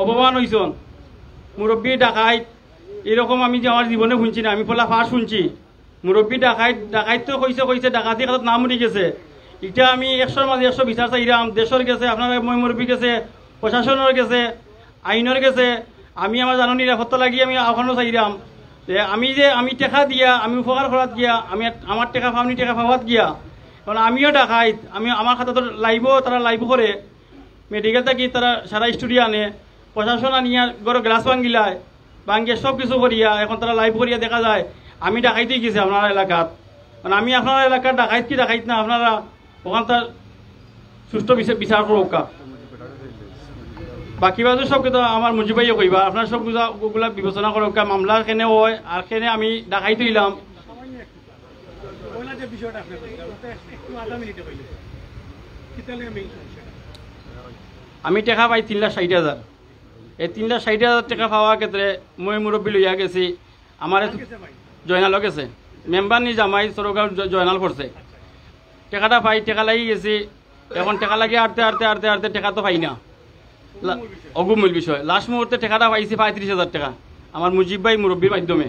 অপমান হয়েছেন মুরব্বী ডাকাইত এরকম আমি যে আমার জীবনে শুনছি না, আমি পলা ফার্স্ট শুনছি। মুরব্বী ডাকাইত তো কইছে ডাকাতি কাজত নাম উঠে গেছে। এটা আমি 100-র মাঝে 100 বিচার চাইলাম। দেশের গেছে, আপনার মই মুরব্বী গেছে, প্রশাসনের গেছে, আইনের গেছে। আমি আমার জানো নিরাপত্তা লাগিয়ে আমি আহ্বানও চাইলাম যে আমি টেকা দিয়া আমি উপকার করাত গিয়া আমি আমার টেকা পাওনি টেকা পাওয়াত গিয়া কারণ আমিও ডাকাইত। আমার খাতা তো তারা লাইভ করে মেডিকেল থাকি তারা সারা স্টুডিও আনে, প্রশাসন আনিয়া গড় গ্লাস ভাঙ্গিয়া সব কিছু করিয়া এখন তারা লাইভ করিয়া দেখা যায় আমি ডাকাইতেই গেছি আপনার এলাকাত। মানে আমি আপনার এলাকার ডাকাইত কি ডাকাইত না আপনারা ওখান তার সুষ্ঠু বিচার করুকা। বাকি বাজু সব কিন্তু আমার মুজিবাইও কইবা আপনার সবগুলা বিবেচনা করুকা। মামলা কেনে হয় আর কেনে আমি ডাকাইতে দিলাম। আমি টাকা পাই 3,60,000। এই 3,60,000 টাকা পাওয়ার ক্ষেত্রে মই মুরব্বী লইয়া গেছি। আমার জয়নালও গেছে, মেম্বার নি জামাই সরকার জয়নাল করছে। টাকাটা পাই, টাকা লাগি গেছি। এখন টাকা লাগিয়ে আটতে টাকা তো পাই না, অগুমূল বিষয়। লাস্ট মুহূর্তে টাকাটা পাইছি 35,000 টাকা আমার মুজিব ভাই মুরব্বীর মাধ্যমে।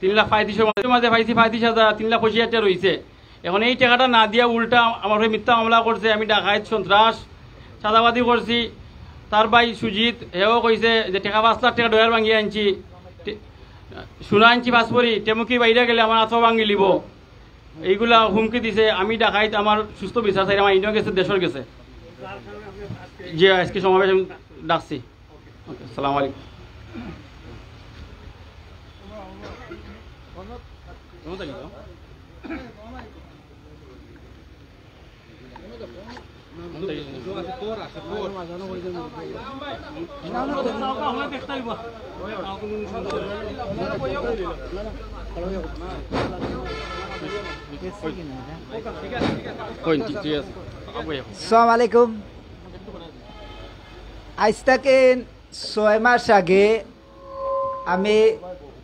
3,35,000 মাঝে পাইছি 35,000, 3,25,000 টাকা রয়েছে। এখন এই টাকাটা না দিয়া উল্টা আমার হয়ে মিথ্যা মামলা করছে, আমি ডাকাইত সন্ত্রাস চাঁদাবাদি করছি। তার ভাই সুজিত হেও কইছে যে টাকা 5 লাখ টাকা ডয়ার ভাঙিয়ে আনছি, সোনা আনছি পাসপরি, টেমুকি বাইরে গেলে আমার আত্ম ভাঙি লিব, এইগুলা হুমকি দিছে। আমি ডাকাইত আমার সুস্থ বিচার চাই। আমার ইন্ডিয়া গেছে, দেশের গেছে। যে আজকে সমাবেশ আমি ডাকছি। আসসালামু আলাইকুম। আসসালামু আলাইকুম। আজ থেকে 6 মাস আগে আমি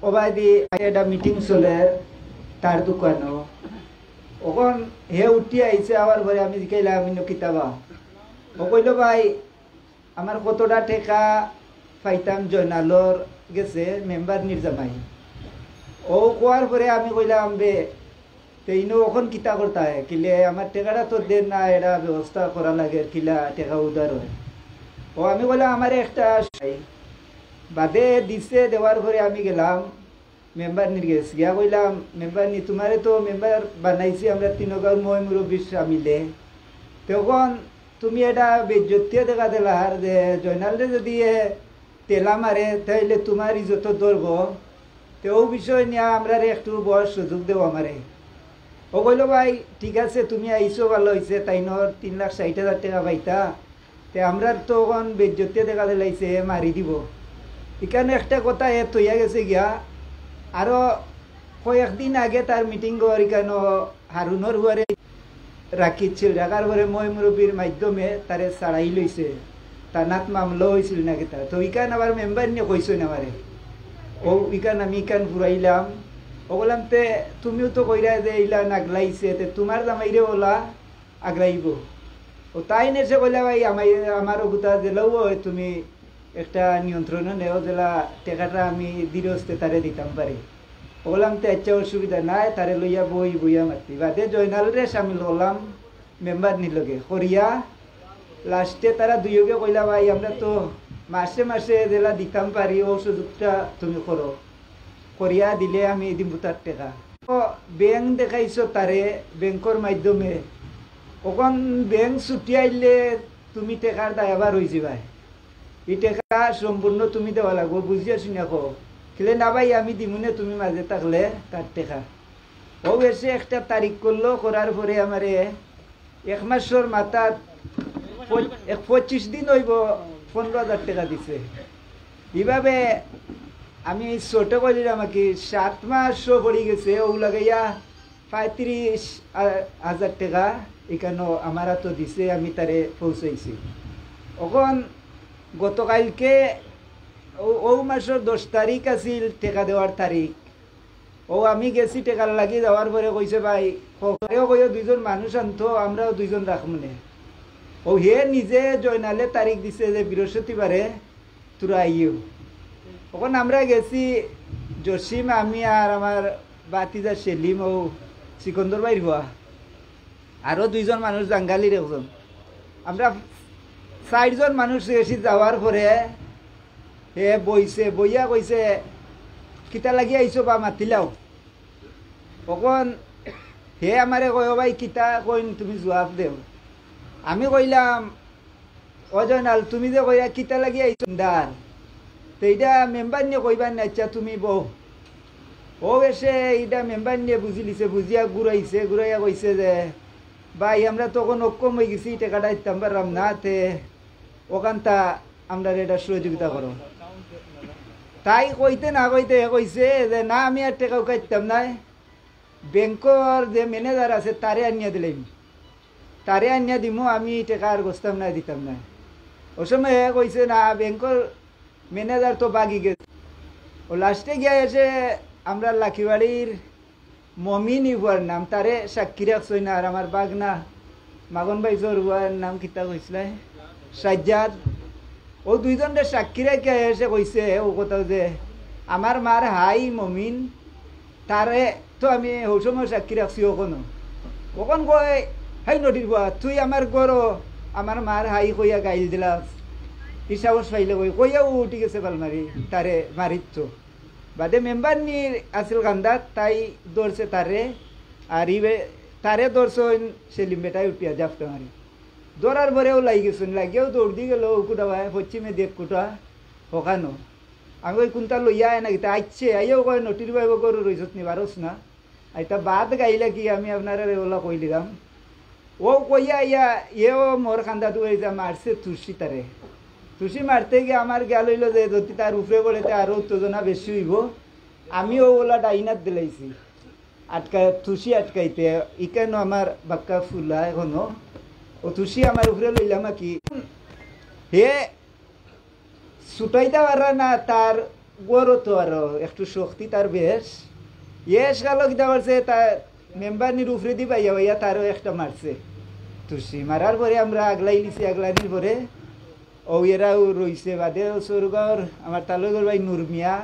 ওবায়দি একটা মিটিং চলে তার দোকানো। ওখন হে উঠি আইছে আবার পরে আমি জিকাইলাম আমি কিতাবা ও কইল ভাই আমার কতটা টেকা পাইতাম জয়নালর গেছে মেম্বার নির্জামাই। ও কোয়ার পরে আমি কইলাম বে তেইনো ওখন কিতা করতে হয় কিলে আমার টেকাটা তো দেন না, এটা ব্যবস্থা করা লাগে কিলা টেকা উদার হয়। ও আমি বললাম আমার একটা বাদে দিছে, দেওয়ার পরে আমি গেলাম মেম্বার নিয়ে গেছি। গিয়া কইলাম মেম্বার নি তোমারে তো মেম্বার বানাইছি আমরা তিনগাঁর মই মুরব্বী মিলে, তখন তুমি এটা বেজ্জতীয় দেখা দিলার যে জয়নালরে যদি তেলা মারে তাইলে তোমার ইজ্জত ধরব। তো ও বিষয় নিয়ে আমরা একটু বয়স সুযোগ দেবো আমারে। ও কইল ভাই ঠিক আছে তুমি আইসো ভালো হয়েছে, তাইনর 3,60,000 টাকা পাইতা, তে আমরা তো এখন বেজ্জতীয় দেখা দিলাইছে মারি দিব। এখানে একটা কথা তৈয়া গেছে গিয়া আরো কয়েকদিন আগে তার মিটিং করি কেন হারুনর হুয়ারে রাখিছিল, রাখার পরে মই মুরব্বীর মাধ্যমে তারে ছাড়াই লইছে, তানাত মামলা হয়েছিল না কেতা। তো ইকান আবার মেম্বার নিয়ে কইছো না আমারে। ও ইকান আমি ইকান ঘুরাইলাম। ও বললাম তে তুমিও তো কইরা যে ইলা আগলাইছে, তে তোমার জামাইরে ওলা আগলাইব। ও তাই নেছে কইলা ভাই আমারও গুতা দিলেও তুমি একটা নিয়ন্ত্রণ নেও দিলা টেকাটা আমি দিরস্তে তারে দিতাম পারি। বললাম তো আচ্ছা অসুবিধা নাই, তারে লইয়া বইয়া মাতি। বাদে জয়নালরে সামিল করলাম মেম্বার নিলগে করিয়া লাস্টে তারা দুইয়োগে কইলা ভাই আমরা তো মাসে মাসে দিলা দিতাম পারি, ও সুযোগটা তুমি করো। করিয়া দিলে আমি দিব তার টেকা। ব্যাংক দেখাইছো তারে ব্যাংকর মাধ্যমে, ওখান ব্যাংক ছুটি আইলে তুমি টেকার দায়বার হয়ে যাবাই। এই টেকা সম্পূর্ণ তুমি দেওয়া লাগবো, বুঝিয়া শুনিয়া কো খেলে না ভাই আমি দিমুনে তুমি মাঝে থাকলে তার টেকা। ও এসে একটা তারিখ করলো, করার পরে আমার 1 মাসের মাথা 25 দিন হইব 15,000 টাকা দিছে। এইভাবে আমি ছোট করিলাম আমাকে 7 মাসও পড়ে গেছে। ও লাগাইয়া 35,000 টাকা এখানে আমার তো দিছে, আমি তারে পৌঁছাইছি। এখন গতকালকে ও মাসের 10 তারিখ আছিল টেকা দেওয়ার তারিখ। ও আমি গেছি টেকার লাগি যাওয়ার পরে কইছে ভাই কইও 2জন মানুষ আনতো আমরাও 2জন রাখমনে। ও হে নিজে জয়নালে তারিখ দিছে যে বৃহস্পতিবারে তোরা আইও। তখন আমরা গেছি, জসিম, আমি আর আমার বাতিজা সেলিম ও সিকন্দর বাইর হওয়া, আরও 2 জন মানুষ, জাঙ্গালির একজন, আমরা 4 জন মানুষ গেছি। যাওয়ার পরে হে বইছে, বইয়া কইছে কিতা লাগি আইছো বা মাতিলাও। তখন হে আমারে কয় ভাই কিতা কইন তুমি জবাব দেও। আমি কইলাম অজয়নাল তুমি যে কইয়া কিতা লাগি আইছো দার, তো এইটা মেম্বার নিয়ে কইবার না, আচ্ছা তুমি বউ। ও এসে এইটা মেম্বার নিয়ে বুঝি লিছে, বুঝিয়া ঘুরাইয়া কইছে যে ভাই আমরা তখন অক্ষম হয়ে গেছি, টাকাটা দিতাম পারলাম না, তে ওখানটা আমরা এটা সহযোগিতা করো। তাই কইতে না কইতে কইছে যে না আমি আর টাকাও কাটতাম না, ব্যাংকর যে ম্যানেজার আছে তারে আনিয়া দিলাম, তারে আনিয়া দিমু, আমি টাকা আর গছতাম না, দিতাম না। ও সময় কইছে না ব্যাংকর ম্যানেজার তো বাগি গেছে। ও লাস্টে গিয়া এসে আমরা লাখিবাড়ির মমিন ইবুয়ার নাম তারে সাক্ষী রাখছই না, আর আমার বাগনা মাগন ভাই জরুয়ার নাম কিতা কইছিল সাজ্জাদ, ও 2 জনের সাক্ষী রেখে এসে কইছে ও কথা যে আমার মার হাই মমিন, তারে তো আমি ও সময় সাক্ষী রাখছি। ওখন কয় হাই নদীর বুয়া তুই আমার গরো আমার মার হাই কইয়া গাইল দিলাস, ইসাবস পাইলে কইয়া উঠি গেছে পালমারি, তারে মারিত। বাদে মেম্বার নি আসিল গান্ধাত, তাই দৌড়ছে তারে, আর তারে দৌড়ছে সেলিম বেটাই উঠিয়া জাফটা মারি। দৌড়ার পরেও লাগি গেছেন, লাগিয়েও দৌড় দিয়ে গেল কুটা ভাই পশ্চিমে দেখ কুটা ওখানো। আমি ওই কোনটা লইয়া আয় না গীতা আইছে, আইও কয় নটির বাইব করো রইছত নি বারস না, আইতা বাদ গাইলে কি আমি আপনারা ওলা কই দিলাম। ও কইয়া ইয়া এও মোর খান্দা দুই মারছে তুষি, তারে তুষি মারতে গিয়ে আমার গেল হইল যে যদি তার উপরে পড়েতে আরো উত্তেজনা বেশি হইব, আমিও ওলা ডাইনাত দিলাইছি তুষি আটকাইতে, ইকেন আমার বাক্কা ফুলা এখনো ও তুষি আমার উপরে লইলাম কি হে ছুটাইতে পারা না, তার গরো তো আরো একটু শক্তি তার বেশ, ইয়েস গেল কিতা করছে তার মেম্বার নির উপরে দি পাইয়া ভাইয়া তারও একটা মারছে তুষি। মারার পরে আমরা আগলাই নিছি, আগলানির পরে ও এরাও রইছে। বাদে সরগর আমার তালগর ভাই নুরমিয়া,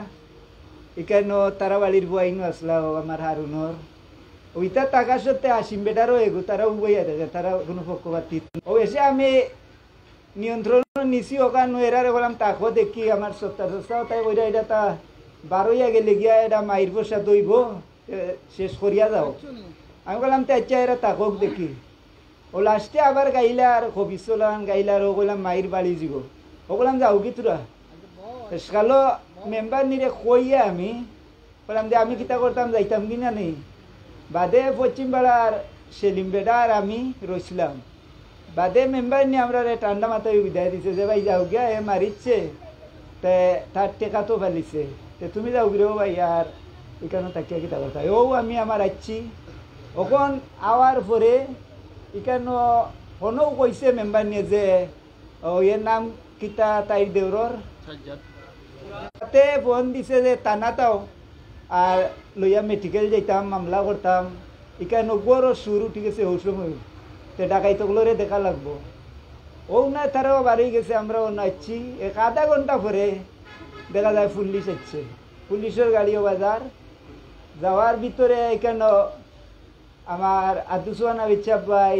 এখানে তারা বাড়ির বইনও আসলা ও আমার হারুনর, ওইটা টাকা সত্ত্বে আসিম বেটারও এগো, তারা উবইয়া থাকে, তারা কোনো পক্ষপাতি। ও এসে আমি নিয়ন্ত্রণ নিছি, ওখানে এরারে বললাম তাকো দেখি আমার সস্তা তাই ওইটা এটা তা 12 গেলে গিয়া এটা মাইর বসা দইব শেষ করিয়া যাও। আমি বললাম তো আচ্ছা এরা তাকক দেখি। ও লাস্টে আবার গাইলা আর খবিস চলান গাইলা, আর ও বললাম মাইর বাড়ি যাব। ও বললাম যাও কি তোরা কালো মেম্বার নিরে কইয়া আমি বললাম যে আমি কিতা করতাম যাইতাম কিনা নেই। বাদে পশ্চিম পাড়ার সেলিম বেটা আর আমি রইছিলাম। বাদে মেম্বার নিয়ে আমরা ঠান্ডা মাথায় বিদায় দিছে যে ভাই যাও গিয়া এ মারিচ্ছে, তে তার টেকা তো ফেলিছে, তে তুমি যাও গিরেও ভাই আর এখানে তাকিয়া কিতা করতা। ও আমি আমার আসছি ওখন আওয়ার পরে এখানে ফোনও কইছে মেম্বার নিয়ে যে ও এর নাম কিতা তাইর দেউরর, তাতে ফোন দিছে যে টানাতাও আর লইয়া মেডিকেল যাইতাম, মামলা করতাম। এখানে বড় সুর উঠি গেছে ও সময়, তে ডাকাইতগুলোরে দেখা লাগবো। ও না তারাও বাড়ি গেছে, আমরাও নাচছি। আধা ঘন্টা পরে দেখা যায় পুলিশ আসছে, পুলিশের গাড়িও বাজার যাওয়ার ভিতরে এখানে আমার আদুসোয়ানা বিচ্ছাপ ভাই,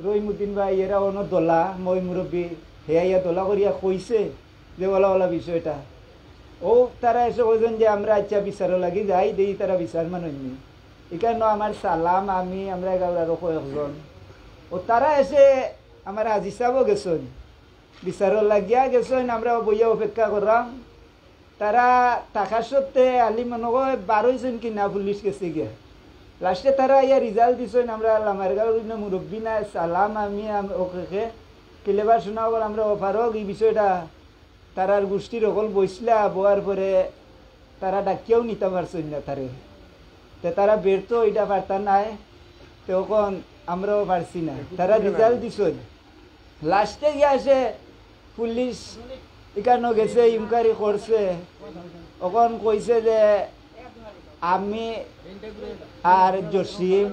রহিমুদ্দিন ভাই, এরা অন্য দোলা মই মুরব্বী হেয়া দোলা করিয়া কইছে যে ওলা ওলা বিষয়টা। ও তারা এসে কইছেন যে আমরা আচ্ছা বিচারও লাগি যাই দেই, তারা বিচার মানেননি। এখানে আমার সালাম আমি আমরা 11 কয়েকজন। ও তারা এসে আমার আজি সাহেবও গেছেন, বিচারও লাগিয়া গেছেন, আমরা বইয়া অপেক্ষা করলাম। তারা টাকা সত্ত্বে আলি মনে হয় 12 জন কিনা পুলিশ গেছে গিয়া। লাস্টে তারা ইয়া রেজাল্ট দিছেন, আমরা লামারগাঁও মুরব্বী না সালাম আমি ওকে কেলেবার শোনা বল আমরা অফারক এই বিষয়টা তারার গোষ্ঠীর অকল বইসলা বোয়ার পরে তারা ডাকিয়াও নিতে পারছেন না তারে, তো তারা বেরতো এটা পারতা নাই, তখন আমরাও পারছি না। তারা রেজাল্ট দিছেন, লাস্টে গিয়ে আসে পুলিশ এখানে গেছে, ইনকোয়ারি করছে। ওখন কইছে যে আমি আর জসিম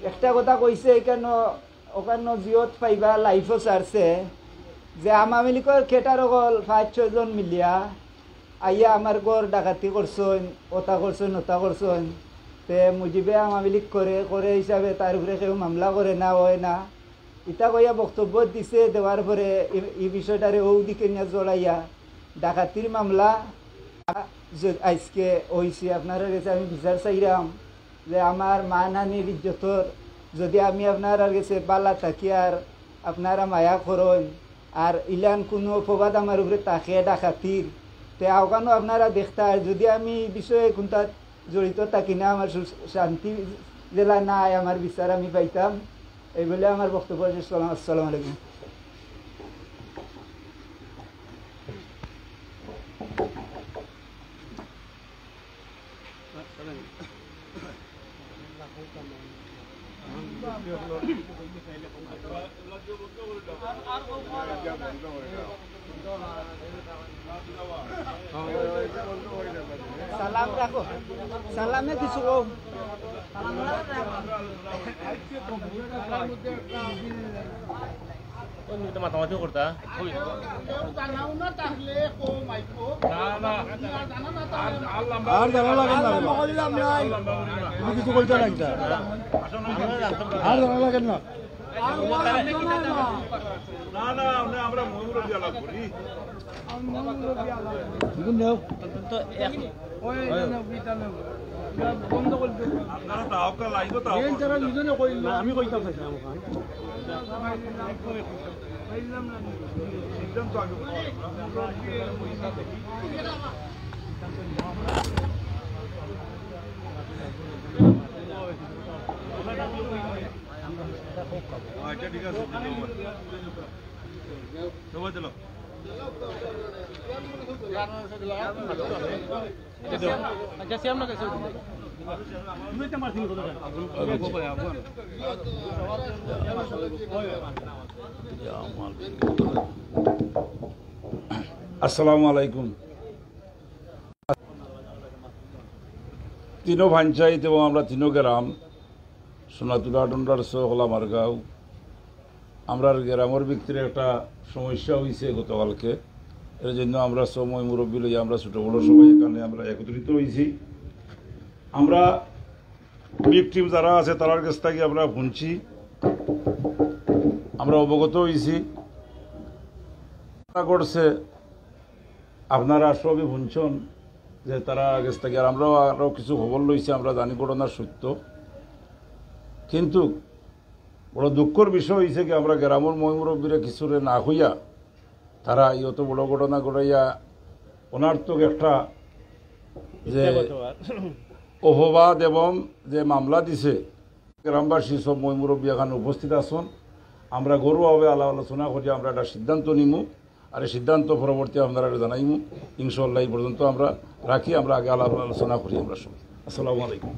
একটা কথা কইছে, এখানে ওখানে জিওত পাইবা লাইফও ছাড়ছে যে আওয়ামী লীগের কেটার অকল 5-6 জন মিলিয়া আইয়া আমার ঘর ডাকাতি করছেন, ওটা করছেন, ওটা করছেন। তে মুজিবে আওয়ামী লীগ করে হিসাবে তার উপরে কেউ মামলা করে না, হয় না। ইটা কইয়া বক্তব্য দিছে, দেওয়ার পরে এই বিষয়টারে ও দিকে নিয়ে জড়াইয়া ডাকাতির মামলা আজকে হয়েছে। আপনারা কাছে আমি বিচার চাইলাম যে আমার মানহানির ইজ্জতর যদি আমি আপনার কাছে বালা থাকি আর আপনারা মায়া করেন আর ইলান কোনো অপবাদ আমার উপরে তাকে ডাকাতির তে আওকানো আপনারা দেখতে। আর যদি আমি এই বিষয়ে কোনটা জড়িত থাকি না, আমার শান্তি জেলা নাই, আমার বিচার আমি পাইতাম। এই বলে আমার বক্তব্য শেষ করলাম। আসসালামু আলাইকুম। সালাম রাখো, সালামে কিছু কম। মাতামাতি করতা আর জানা লাগেন না, তুমি কিছু বলতে লাগবে আর জানা লাগেন না। আমরা ময়ূরবী আলাপ করি আমি কইতাম সিদ্ধান্ত আগে আচ্ছা ঠিক আছে সবাই চলো আসসালামু আলাইকুম। তিনো পঞ্চায়েত এবং আমরা তিনো গ্রাম সোনাতুলা ডন্ডার হলা মারগাঁও আমরা গ্রামের ব্যক্তির একটা সমস্যা হয়েছে গতকালকে। এর জন্য আমরা সময় মুরব্বী লইয়া আমরা ছোটো বড়ো সবাই এখানে আমরা একত্রিত হয়েছি। আমরা ভিকটিম যারা আছে তার কাছ থেকে আমরা শুনছি, আমরা অবগত হয়েছি করছে। আপনারা সবই শুনছেন যে তারা কাছ থেকে, আর আমরাও আরও কিছু খবর লইছি, আমরা জানি ঘটনার সত্য। কিন্তু বড় দুঃখের বিষয় হয়েছে কি আমরা গ্রামের ময়মুরব্বীরা কিছুরে না হইয়া তারা ইয়ত বড় ঘটনা ঘটাইয়া অনার্থক একটা যে অপবাদ এবং যে মামলা দিছে, গ্রামবাসী সব ময়মুরব্বী এখানে উপস্থিত আছেন। আমরা গরুভাবে আলোচনা করি আমরা একটা সিদ্ধান্ত নিমু, আর এই সিদ্ধান্ত পরবর্তী আপনারা জানাইমু। ইনশাল্লাহ এই পর্যন্ত আমরা রাখি, আমরা আগে আলোচনা করি আমরা সব। আসসালামু আলাইকুম।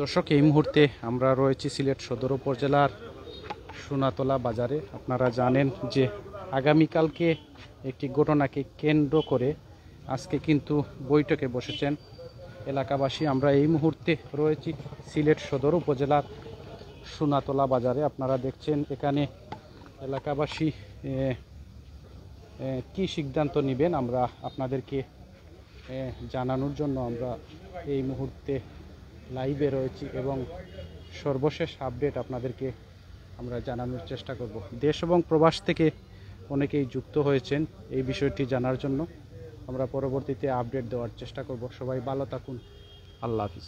দর্শক, এই মুহূর্তে আমরা রয়েছি সিলেট সদর উপজেলার সোনাতলা বাজারে। আপনারা জানেন যে আগামীকালকে একটি ঘটনাকে কেন্দ্র করে আজকে কিন্তু বৈঠকে বসেছেন এলাকাবাসী। আমরা এই মুহূর্তে রয়েছি সিলেট সদর উপজেলার সোনাতলা বাজারে। আপনারা দেখছেন এখানে এলাকাবাসী কি সিদ্ধান্ত নেবেন আমরা আপনাদেরকে জানানোর জন্য আমরা এই মুহূর্তে লাইভে রয়েছি এবং সর্বশেষ আপডেট আপনাদেরকে আমরা জানানোর চেষ্টা করব। দেশ এবং প্রবাস থেকে অনেকেই যুক্ত হয়েছেন এই বিষয়টি জানার জন্য। আমরা পরবর্তীতে আপডেট দেওয়ার চেষ্টা করব। সবাই ভালো থাকুন। আল্লাহ হাফিজ।